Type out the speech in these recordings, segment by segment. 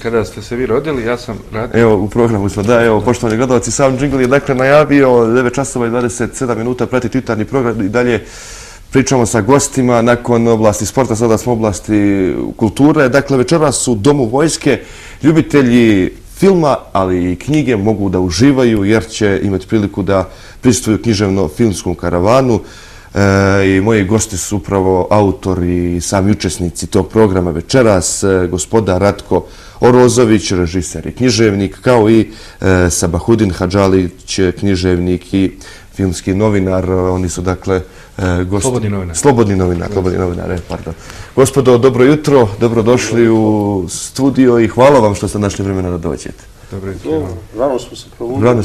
kada ste se vi rodili, ja sam radio... Evo, u programu smo, da, evo, poštovani gledalci, sam džingl je dakle najavio 9 časova i 27 minuta, pratiti jutarnji program i dalje pričamo sa gostima nakon oblasti sporta, sada smo oblasti kulture. Dakle, večeras u Domu vojske ljubitelji filma, ali i knjige mogu da uživaju jer će imati priliku da prisustvuju književno-filmskom karavanu. I moji gosti su upravo autori i sami učesnici tog programa večeras, gospoda Ratko Orozović, režiser i književnik, kao i Sabahudin Hadžalić, književnik i filmski novinar. Oni su dakle slobodni novinar, pardon. Gospodo, dobro jutro, dobrodošli u studio i hvala vam što ste našli vremena da dođete. Dobro jutro. Rano smo se probudili.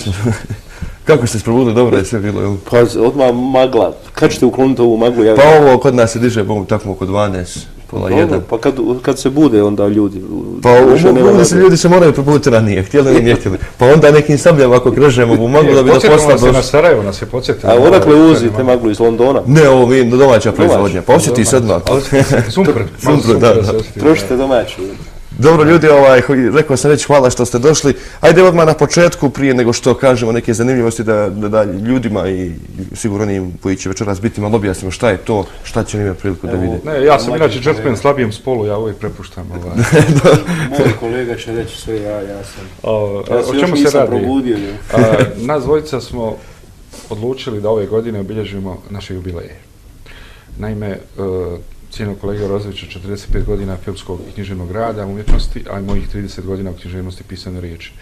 Kako ste se probudili? Dobro je sve bilo, jel? Pa odmah magla. Kad ćete ukloniti ovu maglu? Pa ovo kod nas se diže, bogu tako oko 12, pola 1. Pa kad se bude onda ljudi... Pa ljudi se moraju probuditi ranije, htjeli ili ne htjeli. Pa onda nekim sabljama ako krežemo u maglu da bi da posla... Podsjetimo se na Sarajevo, nas je podsjetilo. A odakle uvozite maglu iz Londona? Ne, ovo mi domaća proizvodnja. Pa osjeti se odmah. Sumpr, da. Trošite domaću. Dobro ljudi, rekao sam već hvala što ste došli. Ajde odmah na početku, prije nego što kažemo neke zanimljivosti da ljudima i sigurno onim koji će večeras biti malo objasnimo šta je to, šta će imati priliku da vide. Ne, ja sam inače džentlemen slabijem spolu, ja uvijek prepuštam. Moj kolega će reći sve, ja sam. O čemu se radi? Probudio. Nas dvojica smo odlučili da ove godine obilježimo naše jubileje. Naime, cijenjenog kolega Orozovića 45 godina filmskog i književnog rada umjetnosti, a i mojih 30 godina u književnosti pisane riječi.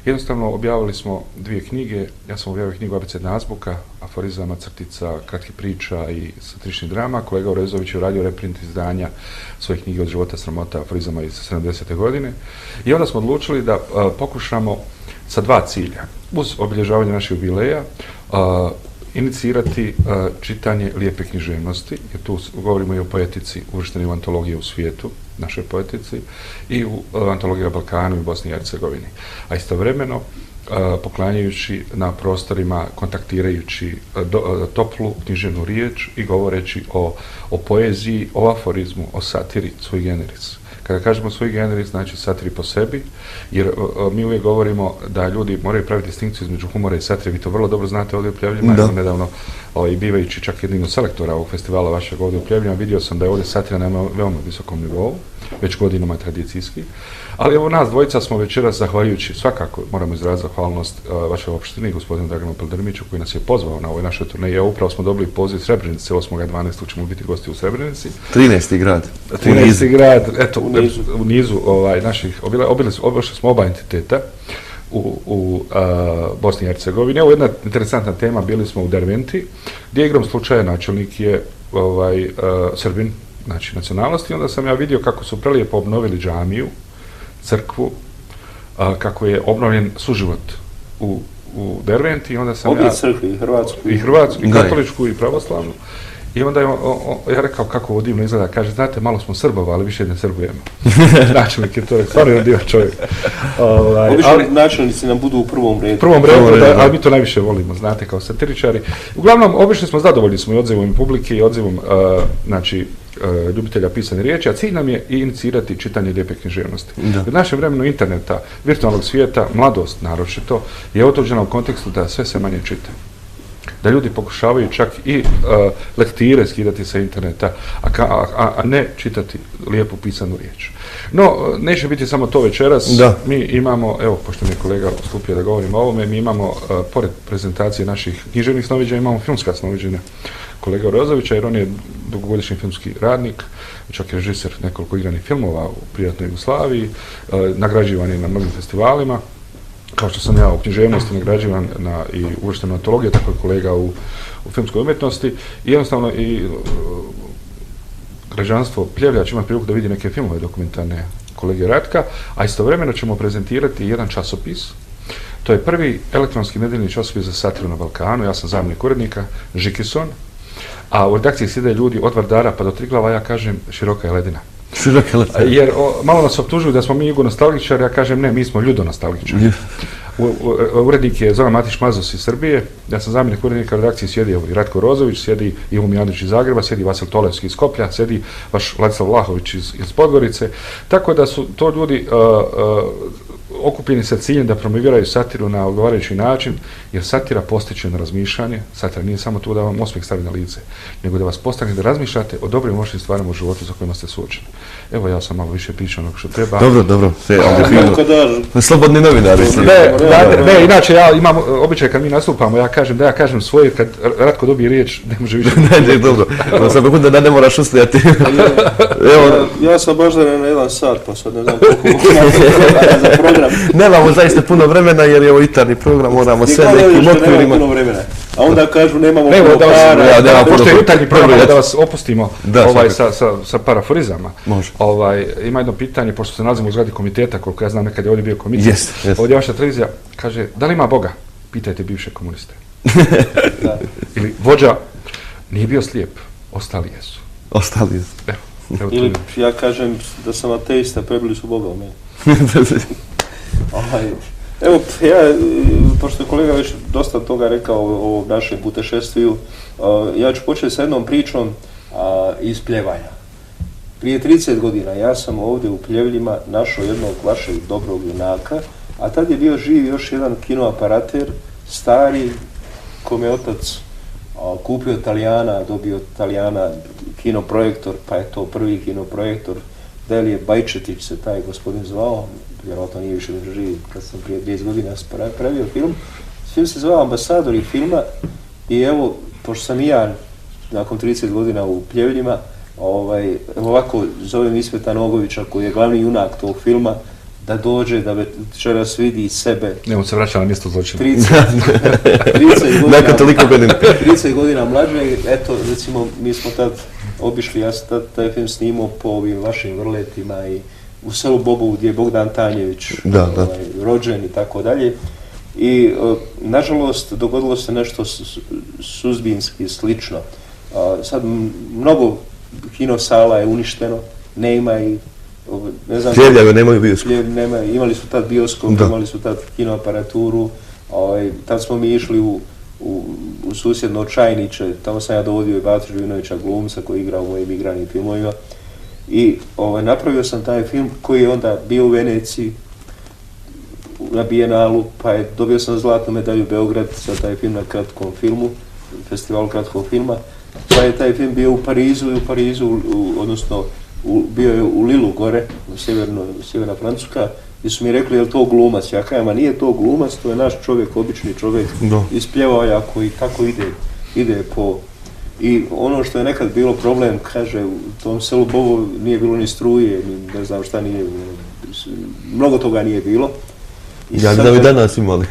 Jednostavno objavili smo dvije knjige. Ja sam objavio knjigu Abecedna azbuka, aforizama, crtica, kratkih priča i satiričnih drama. Kolega Orozović je uradio reprint izdanja svojih knjiga Od života sramota, aforizama iz 70. godine. I onda smo odlučili da pokušamo sa dva cilja. Uz obilježavanje naših jubileja, inicirati čitanje lijepe književnosti, jer tu govorimo i o poetici uvrštenoj u antologije u svijetu, našoj poetici, i u antologiji na Balkanu i Bosni i Hercegovini. A istovremeno, poklanjajući na prostorima, kontaktirajući toplu književnu riječ i govoreći o poeziji, o aforizmu, o satiri, sui generis. Kada kažemo sui generis, znači satiri po sebi, jer mi uvijek govorimo da ljudi moraju praviti distinkciju između humora i satire. Vi to vrlo dobro znate ovdje u Pljevljima. Ja nedavno, bivajući čak jednim od selektora ovog festivala vašeg ovdje u Pljevljima, vidio sam da je ovdje satira na veoma visokom nivou, već godinama tradicijski. Ali evo nas dvojica smo večeras, zahvaljujući, svakako moramo izraziti zahvalnost vašoj opštini, gospodinu Draganu Peldrmiću, koji nas je pozvao na ovoj našoj turneji. Upravo smo dobili poziv Srebrenice, 8.12. ćemo biti gosti u Srebrenici. 13. grad. 13. grad, eto, u nizu naših, obišli smo oba entiteta u Bosni i Hercegovini. Evo jedna interesantna tema, bili smo u Derventi, gdje igrom slučaja načelnik je Srbin, znači nacionalnosti. Onda sam ja vidio kako su prelijepo obnovili džamiju, crkvu, kako je obnovljen suživot u Derventi. Onda sam obje crkve, i Hrvatsku, i katoličku, i pravoslavnu. I onda ja rekao kako ovo divno izgleda. Kaže, znate, malo smo Srbova, ali više ne srbujemo. Načelnik je to stvarno jedan divan čovjek. Obično načelnici nam budu u prvom redu. Ali mi to najviše volimo, znate, kao satiričari. Uglavnom, obično smo zadovoljni smo i odzivom publike i odzivom, ljubitelja pisane riječi, a cilj nam je i inicirati čitanje lijepe književnosti. U našem vremenu interneta, virtualnog svijeta, mladost naročito, je otuđena u kontekstu da sve se manje čita. Da ljudi pokušavaju čak i lektire skidati sa interneta, a ne čitati lijepu pisanu riječ. No, neće biti samo to večeras. Mi imamo, evo, pošto mi je kolega ustupio da govorimo o ovome, mi imamo, pored prezentacije naših književnih snoviđenja, imamo filmska snoviđenja kolega Orozovića, jer on je dugogodišnji filmski radnik, čak je režiser nekoliko igranih filmova u prijatnoj Jugoslaviji, nagrađivan je na mnogim festivalima. Kao što sam ja u književnosti nagrađivan i uvršten u antologiju, tako je kolega u filmskoj umjetnosti. I jednostavno i građanstvo Pljevlja će imati priliku da vidi neke filmove dokumentarne kolege Ratka, a istovremeno ćemo prezentirati jedan časopis. To je prvi elektronski nedeljni časopis za satiru na Balkanu. Ja sam zamjenik urednika, Žikison, a u redakciji sjede ljudi od Vardara pa do Triglava, ja kažem široka je ledina. Jer malo nas optužuju da smo mi jugonostalgičari, ja kažem ne, mi smo ljudonostalgičari. Urednik je Zoran Matić Mazos iz Srbije, ja sam zamjenik urednika redakcije, sjedi i Ratko Rozović, sjedi Ivo Mijanović iz Zagreba, sjedi Vasil Tolevski iz Skoplja, sjedi vaš Ladislav Vlahović iz Podgorice, tako da su to ljudi okupljeni sa ciljem da promoviraju satiru na odgovarajući način, jer satira postiče na razmišljanje. Satira nije samo to da vam osmijeh stavi na lice, nego da vas postanete da razmišljate o dobrim lošim stvarima u životu za kojima ste suočeni. Evo, ja sam malo više pričao nego što treba. Dobro. Slobodni novinari. Ne, inače ja imam običaj kad mi nastupamo, ja kažem svoje, kad Ratko dobije riječ, ne može više. Ne, dobro. Sam bih da ne moraš ustajati. Ja sam baš da na 1 sat, pa sad ne znam koliko za program. Nemamo zaista puno vremena jer je ovo jutarnji program, moramo sve nekim okvirima. Puno vremena. A onda kažu nemamo puno para. Pošto je jutarnji program, da vas opustimo sa paraforizama. Može. Ima jedno pitanje, pošto se nalazimo u zgradi komiteta, koliko ja znam, nekad je ovdje bio komitet. Ovdje vaša televizija kaže, da li ima Boga? Pitajte bivše komuniste. Ili vođa nije bio slijep, ostali jesu. Ili ja kažem da sam ateista, prebili su Boga u meni. Evo, pošto je kolega već dosta toga rekao o našem putešestviju, ja ću početi sa jednom pričom iz Pljevanja. Prije 30 godina ja sam ovdje u Pljevljima našao jednog vašeg dobrog junaka, a tad je bio živ još jedan kinoaparater, stari, kome je otac kupio Talijana, dobio Talijana kinoprojektor, pa je to prvi kinoprojektor. Delije Bajčetić se taj gospodin zvao, vjerojatno nije više živ, kad sam prije 20 godina pravio film. Film se zvao Ambasadori filma i evo, pošto sam i ja nakon 30 godina u Pljevljima, ovako zovem Isveta Nogovića koji je glavni junak tog filma, da dođe, da večeras vidi sebe. On se vraća na mjesto zločina. 30 godina mlađe, eto, recimo, mi smo tad obišli, ja sam taj film snimao po ovim vašim vrletima i u selu Bobovu gdje je Bogdan Tanjević rođen i tako dalje. I nažalost dogodilo se nešto suzbinski slično. Sad mnogo kinosala je uništeno, nema i ne znam... Pljevljave nemaju bioskop. Imali su tad bioskop, imali su tad kinoaparaturu, tad smo mi išli u susjedno Čajniče, tamo sam ja dovodio i Batu Živinovića glumca koji igra u mojim igranim filmovima i napravio sam taj film koji je onda bio u Veneciji na Bijenalu, pa dobio sam zlatnu medalju Beograd za taj film na kratkom filmu, festivalu kratkog filma, pa je taj film bio u Parizu, odnosno bio je u Lilu gore, sjeverna Francuska, gdje su mi rekli, je li to glumac? Ja kažem, a nije to glumac, to je naš čovjek, obični čovjek iz Pljevaja koji tako ide po... I ono što je nekad bilo problem, kaže, u tom selu Bovo nije bilo ni struje, ne znam šta nije, mnogo toga nije bilo. Ja da bi danas imali.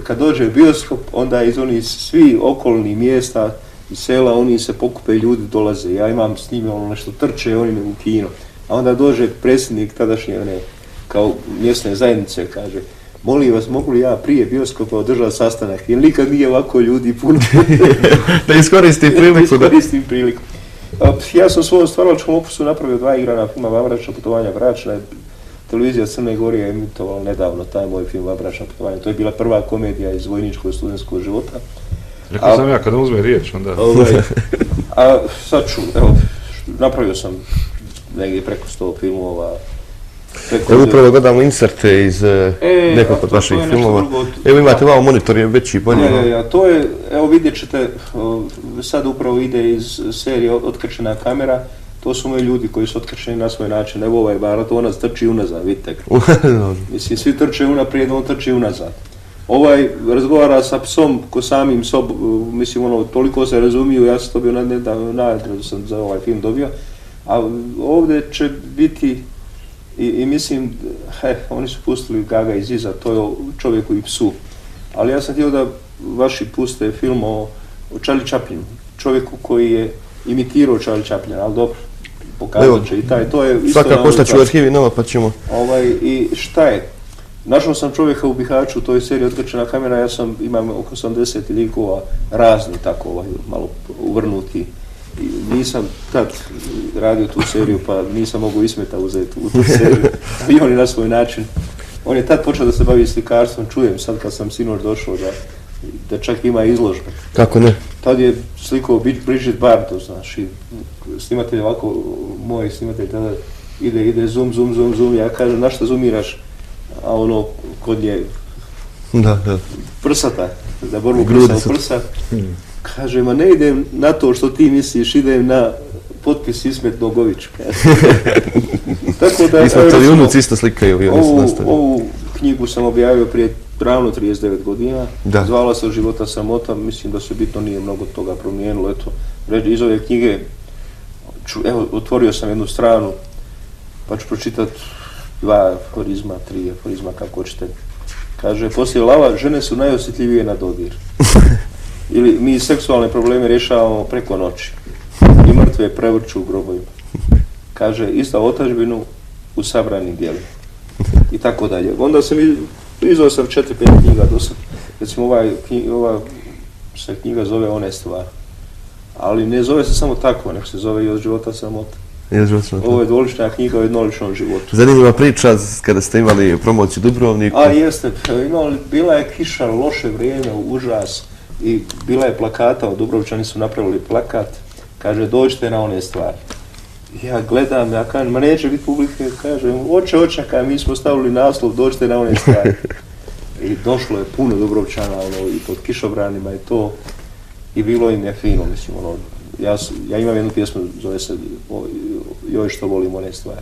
Kad dođe bioskop, onda iz onih svi okolnih mjesta i sela, oni se pokupe i ljudi dolaze. Ja imam s njime nešto trče, oni me u kino. A onda dođe predsjednik tadašnje kao mjesne zajednice, kaže, molim vas, mogu li ja prije bioskopa održati sastanak, jer nikad nije ovako ljudi puno. Da iskoristim priliku. Ja sam u svojom stvaralačkom opusu napravio 2 igrana filma Vabračna putovanja bračna. Televizija Crne Gore je emitovala nedavno taj moj film Vabračna putovanja. To je bila prva komedija iz vojničkog studentskog života. Rekao sam ja, kada uzme riječ, onda... A sad ću, evo, napravio sam negdje preko 100 filmova. Upravo gledamo inserte iz nekog od vaših filmova. Evo imate malo monitor, je veći, bolje. To je, evo vidjet ćete, sad upravo ide iz serije Otkrčena kamera. To su moji ljudi koji su otkrčeni na svoj način. Evo ovaj baratonac trči unazad, vidite. Mislim, svi trče unaprijed, on trči unazad. Ovaj razgovara sa psom ko samim sobom, mislim, toliko se razumiju, ja sam dobio nagradu sam za ovaj film dobio, a ovdje će biti i mislim, oni su pustili Gaga iz iza, to je o čovjeku i psu, ali ja sam htio da vaši puste film o Charlie Chaplinu, čovjeku koji je imitirao Charlie Chaplina, ali dobro, pokazat će i taj, to je isto... Svakako ostaću u arhivi nova pa ćemo... I šta je? Našao sam čovjeka u Bihaću, u toj seriji Otkrčena kamera, ja imam oko 80 likova, razni tako, malo uvrnuti. Nisam tad radio tu seriju, pa nisam mogu Ismeta uzeti u tu seriju, i oni na svoj način. On je tad počeo da se bavi slikarstvom, čujem sad kad sam sinoć došao da čak ima izložbe. Kako ne? Tad je slikao Brigitte Bardot, znaš, i snimatelj ovako, moj snimatelj tada ide zoom, ja kažem, na šta zoomiraš? A ono, kod nje prsata, za borbu prsa u prsa. Kaže, ma ne idem na to što ti misliš, idem na potpis Ismet Nogović. Tako da, Ismetovi unuci isto slikaju. Ovu knjigu sam objavio prije ravno 39 godina. Zvala se Života samota, mislim da se bitno nije mnogo toga promijenilo. Eto, iz ove knjige, evo, otvorio sam jednu stranu, pa ću pročitati 2 aforizma, 3 aforizma, kako hoćete. Kaže, poslije lava, žene su najosjetljivije na dodir. Ili mi seksualne probleme rješavamo preko noći. I mrtve prevrću u grobovima. Kaže, ista otadžbinu u sabranim dijelima. I tako dalje. Onda sam izdao sam 4-5 knjiga do sad. Recimo, ova se knjiga zove One stvari. Ali ne zove se samo tako, nego se zove i Od života samota. Ovo je dvolična knjiga o jednoličnom životu. Zanimljiva priča kada ste imali promociju Dubrovniku. A jeste, bila je kiša, loše vrijeme, užas i bila je plakata, Dubrovčani su napravili plakat, kaže dođite na one stvari. Ja gledam, ja kažem, ma neće biti publike, kažem, očaka, mi smo stavili naslov, dođite na one stvari. I došlo je puno Dubrovčana, i pod kišobranima i to, i bilo im je fino, mislim, ja imam jednu pjesmu, zove se Joj što volim one stvari.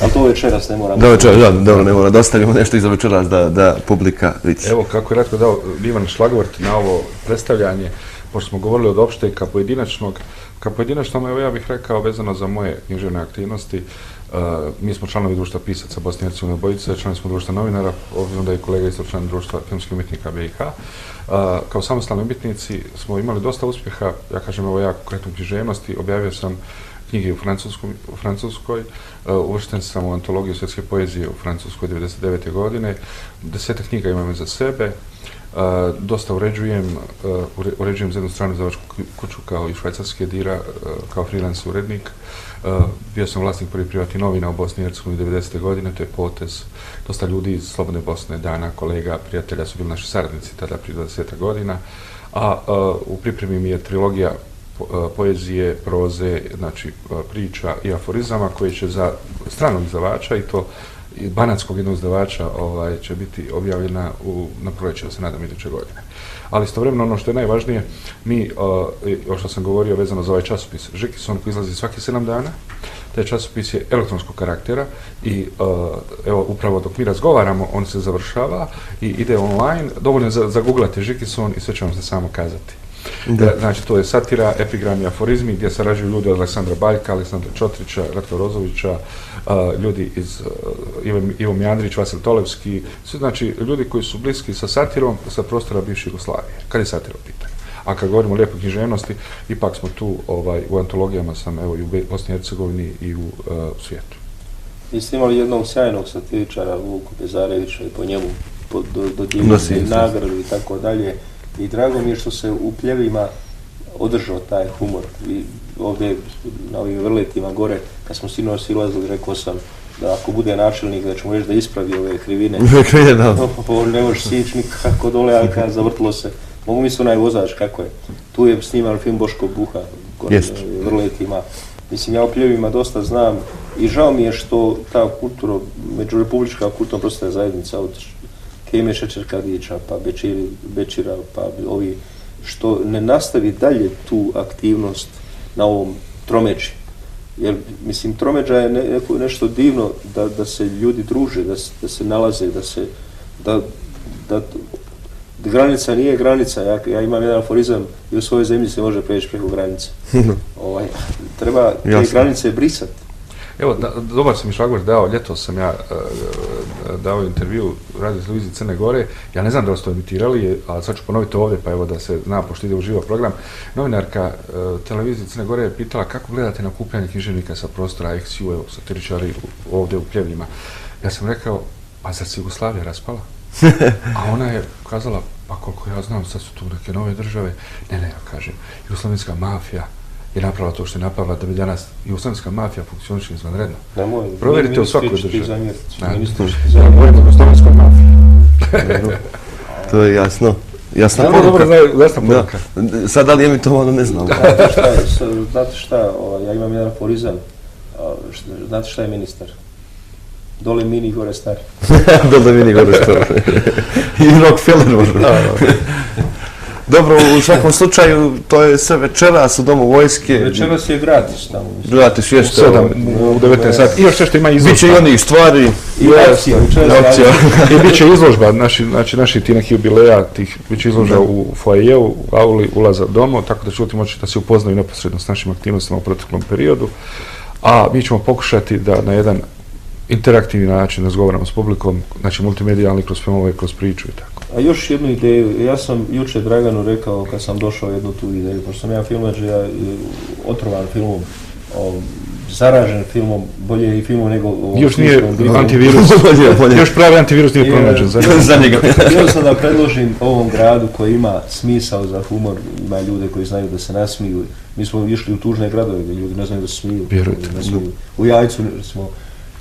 Ali to večeras ne moram. Dobro, ne moram, da ostavimo nešto iza večeras da publika vidi. Evo, kako je Ratko dao divan šlagvort na ovo predstavljanje, pošto smo govorili od opšte ka pojedinačnog. Ka pojedinačnom, evo ja bih rekao, vezano za moje književne aktivnosti, mi smo članovi društva pisaca Bosne i Hercegovine Bojice, članovi smo društva novinara, obzirom da je kolega isto član društva filmskih umjetnika BiH. Kao samostalni umjetnici smo imali dosta uspjeha, ja kažem, evo ja konkretno književnosti, objavio sam knjige u Francuskoj, uvršten sam u antologiju svjetske poezije u Francuskoj 1999. godine, 10 knjiga imam za sebe, dosta uređujem za jednu stranu izdavačku kuću kao i švajcarski edira, kao freelance urednik. Bio sam vlasnik prvi privatnih novina u Bosni i Hercegovini 90. godine, to je potez. Dosta ljudi iz Slobodne Bosne, Dana, kolega, prijatelja su bili naši saradnici tada prije 20 godina, a u pripremi mi je trilogija poezije, proze, znači priča i aforizama koje će za stranog izdavača i to banatskog jednog izdavača će biti objavljena na proljeće, da se nadam, iduće godine. Ali istovremeno ono što je najvažnije, mi, o što sam govorio vezano za ovaj časopis, Žikison koji izlazi svaki 7 dana, taj časopis je elektronskog karaktera i evo upravo dok mi razgovaramo, on se završava i ide online, dovoljno zagooglate Žikison i sve će vam se samo kazati. Znači, to je satira, epigrami, aforizmi, gdje sarađuju ljudi od Aleksandra Baljka, Aleksandra Čotrića, Ratka Rozovića, ljudi iz Ivo Mijandrić, Vasil Tolevski, znači ljudi koji su bliski sa satirom sa prostora bivše Jugoslavije, kad je satira u pitanju. A kad govorimo o lijepoj književnosti, ipak smo tu u antologijama sam, evo, i u Bosni i Hercegovini i u svijetu. Vi ste imali jednog sjajnog satiričara, Vuku Pezarevića, i po njemu dodijelili nagradu i tako dalje. I drago mi je što se u Pljevima održao taj humor. I ovdje na ovim vrletima gore, kad smo sinoć silazili, rekao sam da ako bude načelnik, da ćemo reći da ispravi ove krivine. Ne možeš sići nikako dole, ali kad zavrtilo se. Mogu misliti onaj vozač kako je. Tu je sniman film Boško Buha, gore na vrletima. Mislim, ja o Pljevima dosta znam i žao mi je što ta međurepublička kulturno prostorna zajednica od Keme Šećer-Kadića, pa Bećira, pa ovi, što ne nastavi dalje tu aktivnost na ovom tromeđi. Jer, mislim, tromeđa je nešto divno da se ljudi druže, da se nalaze, da granica nije granica. Ja imam jedan aforizam i u svojoj zemlji se može preći preko granice. Treba te granice brisati. Evo, dobar sam mi šlagvort dao, ljetos sam ja dao intervju Radio televiziji Crne Gore, ja ne znam da li ste emitirali, ali sad ću ponoviti ovdje, pa evo da se zna, pošto ide uživo program. Novinarka televizije Crne Gore je pitala kako gledate na okupljanje književnika sa prostora XU, evo, satiričari ovdje u Pljevljima. Ja sam rekao, pa zar se Jugoslavija raspala? A ona je kazala, pa koliko ja znam, sad su tu neke nove države. Ne, ja kažem, jugoslavenska mafija je napravila to što je napravila da bi danas jugoslovenska mafija funkcioniše izvanredno. Nemoj, Provjerite u svakoj ministri ćete državi. Ministri ćete Ja zamjeriti. govorim o jugoslovenskoj mafiji. To je jasno. Jasna Dobro, poruka. jasna poruka. Da. Sad da li je emitovano, ne znam. Znate šta, ja imam jedan aforizam. Znate šta je ministar? Dole mini, gore stari. Dobro mini gore što. I Rockefeller možda. Dobro, u svakom slučaju, to je sve večeras u domu vojske. Večeras je gratis tamo. Gratis, U jeste. 7, u 19 sati. I još nešto ima izložba. Biće i onih stvari. I akcija, Akcija. I bit će izložba, naši ti neki jubileja, bit će izložba u foajeu, u auli ulaza domo, tako da će ljudi moći da se upoznaju neposredno s našim aktivnostima u proteklom periodu. A mi ćemo pokušati da na jedan interaktivni način razgovaramo s publikom, znači multimedijalni, kroz filmove, kroz priču i tako. A još jednu ideju, ja sam jučer Draganu rekao kad sam došao jednu tu ideju, pošto sam ja filmač, ja otrovan filmom, zaražen filmom, bolje i filmom nego još nije antivirus, još pravi antivirus nije pronađen za njega. Htio sam da predložim ovom gradu koji ima smisao za humor, ima ljude koji znaju da se nasmiju. Mi smo išli u tužne gradove gdje ljudi ne znaju da se smiju. Vjerujte. U Jajcu smo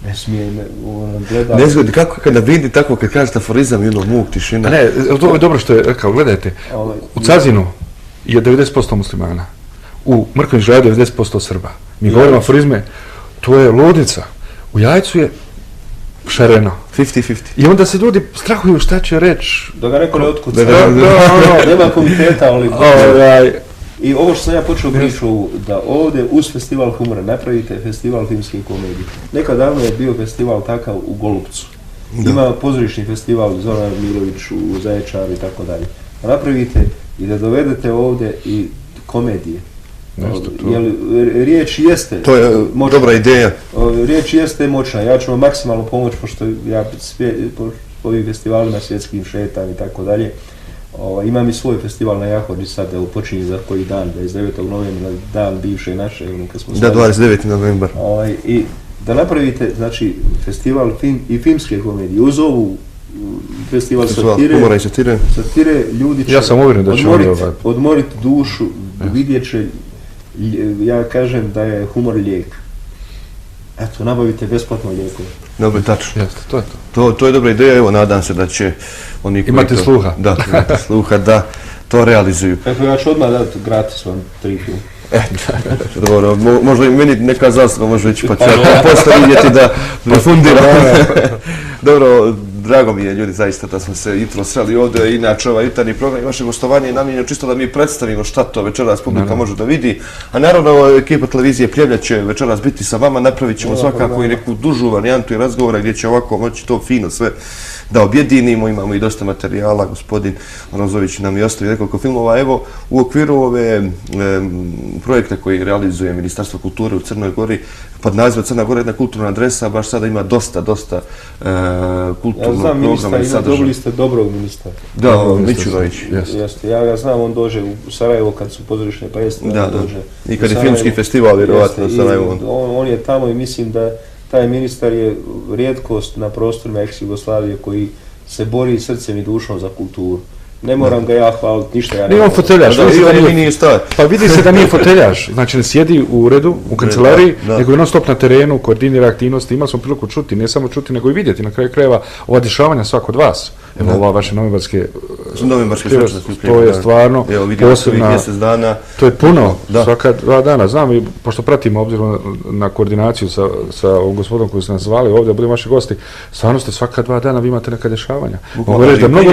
ne smije, gledamo. Ne zgodi, kako kada vidi tako kad kažete aforizam i ono muk, tišina. Ne, to je dobro što je rekao, gledajte, u Cazinu je 90% muslimana, u Mrkonjić gradu je 90% Srba. Mi govorimo aforizme, to je ludnica. U Jajcu je šareno. 50-50. I onda se ljudi strahuju šta će reći. Da ga neko ne otkuca. Da. Nema komiteta, ali... I ovo što sam ja počeo priču, da ovdje uz festival humora napravite festival filmske komedije. Nekad davno je bio festival takav u Golupcu. Ima pozorišni festival Zoran Milović u Zaječaru i tako dalje. Napravite i da dovedete ovdje i komedije. Jer riječ jeste... To je moćna. Dobra ideja. Riječ jeste moćna. Ja ću vam maksimalno pomoći, pošto ja po ovim festivalima svjetskim šetam i tako dalje. Imam i svoj festival na Jahođi sad, evo počinje za koji dan, 29. novembra, dan bivše naše, kad smo da, 29. novembar. I da napravite, znači, festival i filmske komedije, uz ovu festival satire, ljudi će odmoriti dušu, vidjet će, ja kažem da je humor lijek. Eto, nabavite besplatno lijekove. Dobro, tačno. Jeste, to je to. To je dobra ideja, evo, nadam se da će oni koji imate sluha. Da, imate sluha, da to realizuju. Eto, ja ću odmah dati gratis vam 3 film. Dobro, možda i meni neka zaslova može ići, pa ću ja posle vidjeti da profundiram. Dobro, drago mi je, ljudi, zaista da smo se jutro sreli ovdje. Inače, ovaj jutarnji program i vaše gostovanje je namijenjeno čisto da mi predstavimo šta to večeras publika može da vidi. A naravno, ekipa televizije Pljevlja će večeras biti sa vama. Napravit ćemo svakako i neku dužu varijantu i razgovora gdje će ovako moći to fino sve da objedinimo. Imamo i dosta materijala, gospodin Rozović nam je ostavio nekoliko filmova. Evo, u okviru ove projekta koji realizuje Ministarstvo kulture u Crnoj Gori, pod nazivom Crna Gora, jedna kulturna adresa, baš sada ima dosta kulturnog programa i sadržaja. Dobili ste dobrog ministra. Da, Mićunović. Jeste, ja ga znam, on dođe u Sarajevo kad su pozorišne predstave. Da. I kad je filmski festival, vjerovatno u Sarajevu. On je tamo i mislim da taj ministar je rijetkost na prostorima ex-Jugoslavije koji se bori srcem i dušom za kulturu. Ne moram ga ja hvaliti, ništa ja ne moram. Nije on foteljaš, pa vidi se da nije foteljaš, znači ne sjedi u uredu, u kancelariji, nego je non stop na terenu, koordinira aktivnosti, imali smo priliku čuti, ne samo čuti, nego i vidjeti na kraju krajeva ova dešavanja svako od vas. Evo ova vaše novembarske to je stvarno posebna, to je puno, svaka 2 dana, znam i pošto pratimo obzirom na koordinaciju sa ovom gospodom koji su nas zvali ovdje, budemo vaši gosti, stvarno ste svaka 2 dana vi imate neka dešavanja. Mogu reći da mnogo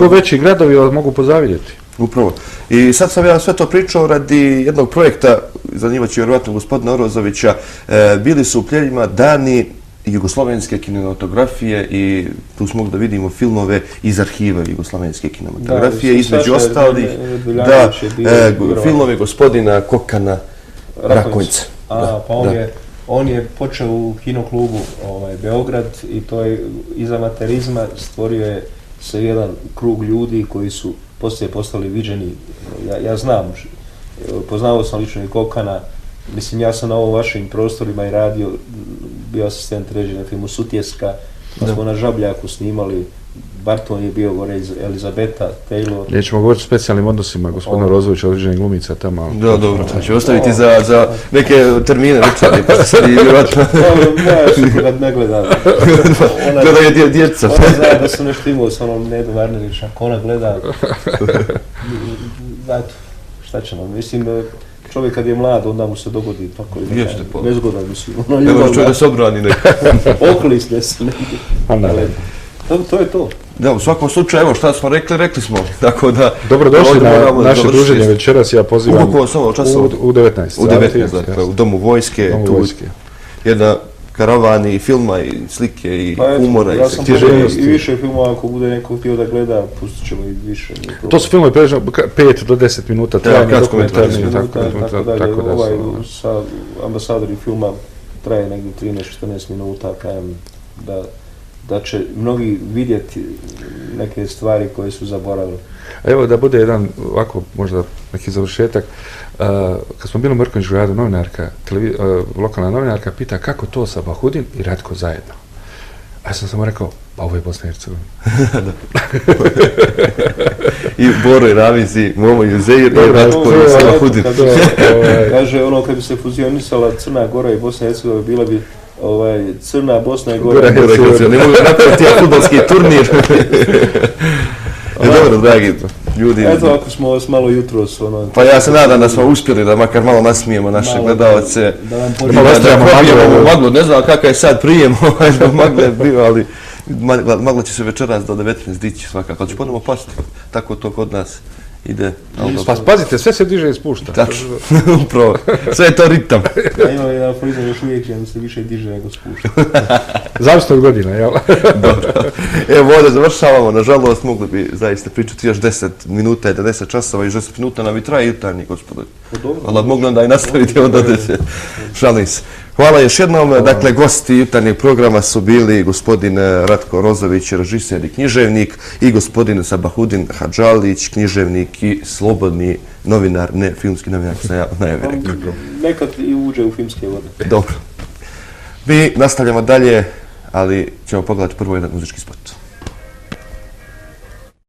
veći gradovi vas mogu pozavidjeti. Upravo. I sad sam ja sve to pričao radi jednog projekta, zanimaće vjerovatno gospodina Rozovića, bili su u Pljevljima dani jugoslovenske kinematografije i tu smo mogli da vidimo filmove iz arhiva jugoslovenske kinematografije, između ostalih filmove gospodina Kokana Rakonjca. On je počeo u kinoklubu Beograd i to je iz amaterizma stvorio je se jedan krug ljudi koji su poslije postali viđeni. Ja znam, poznao sam lično i Kokana, mislim ja sam na ovim vašim prostorima i radio, bio asistent režije na filmu Sutjeska, pa smo na Žabljaku snimali Barton je bio gore iz Elizabeta, Taylor. Nećemo govoriti o specijalnim odnosima gospodina Rozovića, određenih glumica tamo. Da, dobro, to ću ostaviti za neke termine večeri, pa se sad i vjerojatno... Ja kad ne gleda. Gleda je djeca. Ona zna da sam nešto imao s onom Nedu Varnerić, ako ona gleda... Eto, šta ćemo, mislim, čovjek kad je mlad, onda mu se dogodi tako nezgodan, mislim. Ne može čovjek da se obrani neko. Oklisne se neki. To je to. Da, u svakom slučaju, evo šta smo rekli smo. Tako da... Dobrodošli na naše druženje večeras, ja pozivam u 19. U 19, dakle, u Domu vojske. Jedna karavan i filma i slike i humora. Ja sam pogledao i više filmova, ako bude neko htio da gleda, pustit ćemo i više. To su filmovi pređeno 5 do 10 minuta trajanja, dokumentarni, tako da. Ovaj sa ambasadori filma traje negdje 13-14 minuta, kajem da će mnogi vidjeti neke stvari koje su zaboravili. Evo da bude jedan ovako možda neki završetak. Kad smo bili u Mrkonjiću gradu, novinarka, lokalna novinarka pita kako to Sabahudin i Ratko zajedno. A ja sam samo rekao, pa ovo je Bosna i Hercegovina. I Boro i Ramiz i Momo i Uzeir i Ratko i Sabahudin. Kaže ono kad bi se fuzionisala Crna Gora i Bosna i Hercegovina, bila bi Crna, Bosna i Gora. Ne mogu napraviti futbolski turnir. Dobro, dragi ljudi. Eto, ako smo vas malo jutros... Pa ja se nadam da smo uspjeli da makar malo nasmijemo naše gledalce. Da vam probijemo maglu. Ne znam kakav je sad prijem, magle je bio, ali magla će se večeras do 19 dići svakako. Ali će ponovno pasti. Tako to kod nas ide. Pa pazite, sve se diže i spušta. Tačno, upravo. Sve je to ritam. Ja imam jedan aforizam još uvijek, da se više diže nego spušta. Zavisno od godina, jel? Dobro. Evo ovdje završavamo. Nažalost, mogli bi zaista pričati još 10 minuta i 10 časova i 10 minuta nam i traje jutarnji, gospodo. Ali mogli onda i nastaviti onda da se šalim se. Hvala još jednom. Dakle, gosti jutarnjeg programa su bili gospodin Ratko Rozović, režiser i književnik, i gospodin Sabahudin Hadžalić, književnik i slobodni novinar, ne filmski novinar, sam ja najavio rekao. Nekad i uđe u filmske vode. Dobro. Mi nastavljamo dalje, ali ćemo pogledati prvo jedan muzički spot.